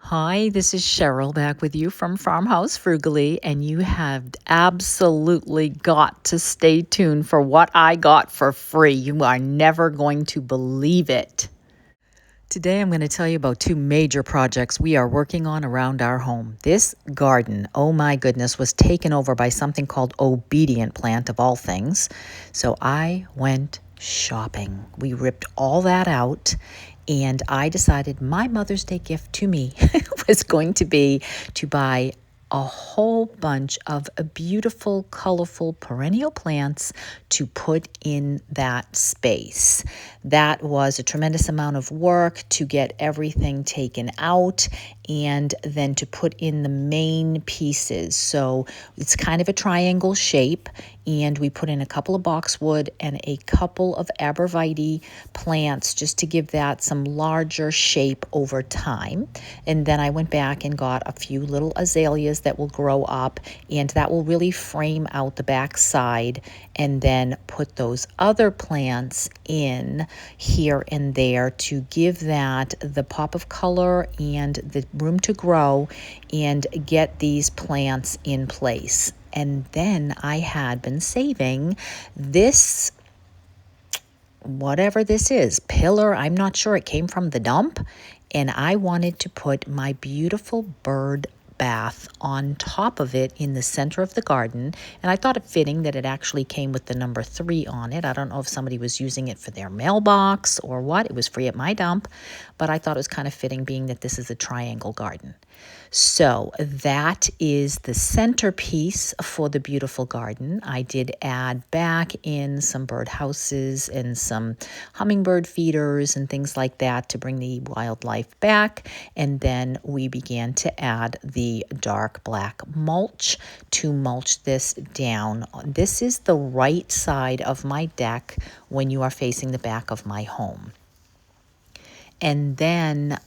Hi, this is Cheryl back with you from Farmhouse Frugally, and you have absolutely got to stay tuned for what I got for free. You are never going to believe it. Today, I'm going to tell you about two major projects we are working on around our home. This garden, oh my goodness, was taken over by something called Obedient Plant, of all things. So I went shopping. We ripped all that out, and I decided my Mother's Day gift to me was going to be to buy a whole bunch of beautiful, colorful perennial plants to put in that space. That was a tremendous amount of work to get everything taken out and then to put in the main pieces. So it's kind of a triangle shape, and we put in a couple of boxwood and a couple of arborvitae plants just to give that some larger shape over time. And then I went back and got a few little azaleas that will grow up, and that will really frame out the back side, and then put those other plants in here and there to give that the pop of color and the room to grow and get these plants in place. And then I had been saving this, whatever this is, pillar, I'm not sure, it came from the dump, and I wanted to put my beautiful bird bath on top of it in the center of the garden, and I thought it fitting that it actually came with the number 3 on it. I don't know if somebody was using it for their mailbox or what. It was free at my dump, but I thought it was kind of fitting being that this is a triangle garden. So that is the centerpiece for the beautiful garden. I did add back in some bird houses and some hummingbird feeders and things like that to bring the wildlife back. And then we began to add the dark black mulch to mulch this down. This is the right side of my deck when you are facing the back of my home. And then,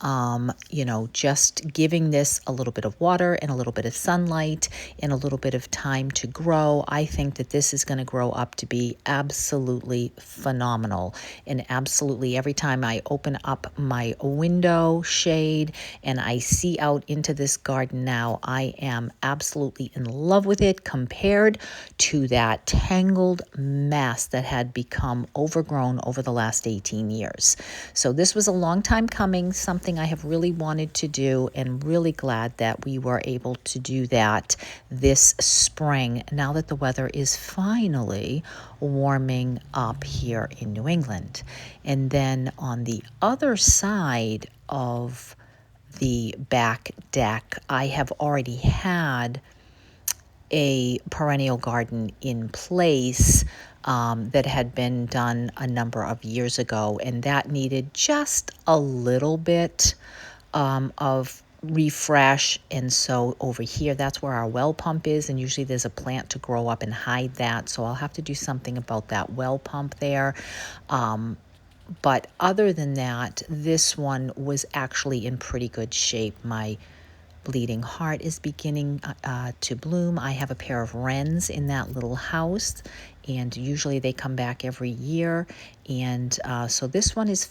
just giving this a little bit of water and a little bit of sunlight and a little bit of time to grow. I think that this is going to grow up to be absolutely phenomenal. And absolutely every time I open up my window shade and I see out into this garden now, I am absolutely in love with it compared to that tangled mess that had become overgrown over the last 18 years. So this was a long time coming, something I have really wanted to do, and really glad that we were able to do that this spring, now that the weather is finally warming up here in New England. And then on the other side of the back deck, I have already had a perennial garden in place that had been done a number of years ago, and that needed just a little bit of refresh. And so over here, that's where our well pump is, and usually there's a plant to grow up and hide that, so I'll have to do something about that well pump there. But other than that, this one was actually in pretty good shape. My bleeding heart is beginning to bloom. I have a pair of wrens in that little house, and usually they come back every year. And so this one is,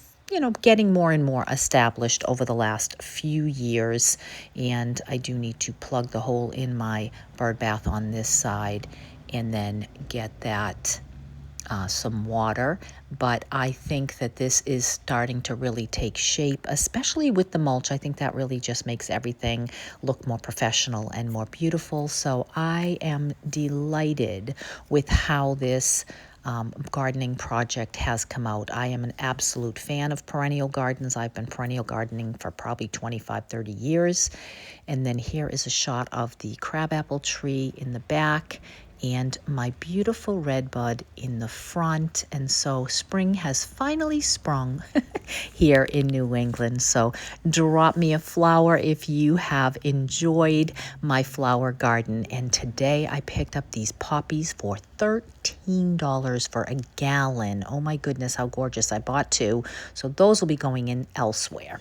getting more and more established over the last few years. And I do need to plug the hole in my bird bath on this side and then get that some water. But I think that this is starting to really take shape, especially with the mulch. I think that really just makes everything look more professional and more beautiful. So I am delighted with how this gardening project has come out. I am an absolute fan of perennial gardens. I've been perennial gardening for probably 25, 30 years. And then here is a shot of the crabapple tree in the back and my beautiful redbud in the front. And so spring has finally sprung here in New England. So drop me a flower if you have enjoyed my flower garden. And today I picked up these poppies for $13 for a gallon. Oh my goodness, how gorgeous. I bought 2. So those will be going in elsewhere.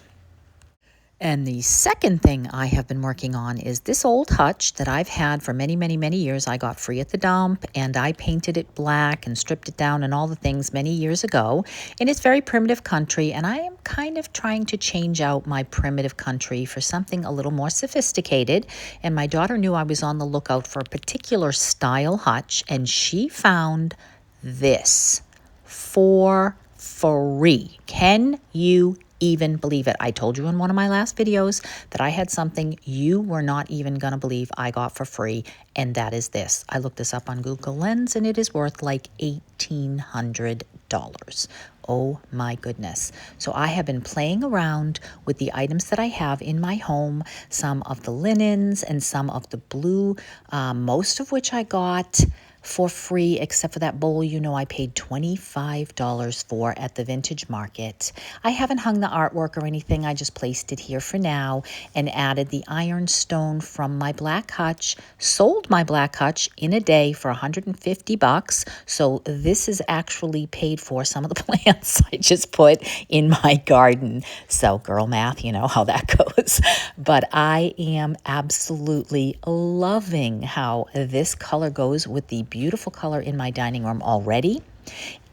And the second thing I have been working on is this old hutch that I've had for many, many, many years. I got free at the dump, and I painted it black and stripped it down and all the things many years ago. And it's very primitive country, and I am kind of trying to change out my primitive country for something a little more sophisticated. And my daughter knew I was on the lookout for a particular style hutch, and she found this for free. Can you even believe it? I told you in one of my last videos that I had something you were not even going to believe I got for free, and that is this. I looked this up on Google Lens, and it is worth like $1,800. Oh my goodness. So I have been playing around with the items that I have in my home, some of the linens and some of the blue, most of which I got for free, except for that bowl I paid $25 for at the vintage market. I haven't hung the artwork or anything. I just placed it here for now and added the ironstone from my black hutch, sold my black hutch in a day for $150. So this is actually paid for some of the plants I just put in my garden. So girl math, you know how that goes. But I am absolutely loving how this color goes with the beautiful color in my dining room already.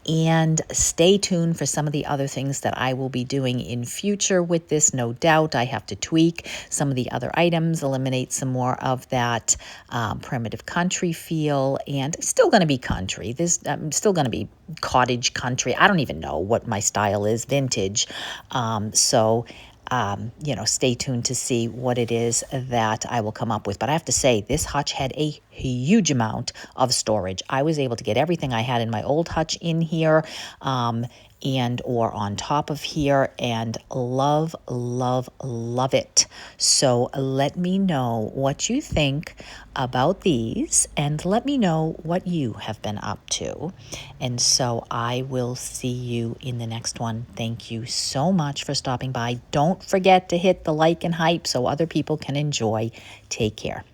And stay tuned for some of the other things that I will be doing in future with this. No doubt I have to tweak some of the other items, eliminate some more of that primitive country feel, and it's still going to be country. This still going to be cottage country. I don't even know what my style is, vintage. Stay tuned to see what it is that I will come up with. But I have to say, this hutch had a huge amount of storage. I was able to get everything I had in my old hutch in here and or on top of here, and love, love, love it. So let me know what you think about these, and let me know what you have been up to. And so I will see you in the next one. Thank you so much for stopping by. Don't forget to hit the like and hype so other people can enjoy. Take care.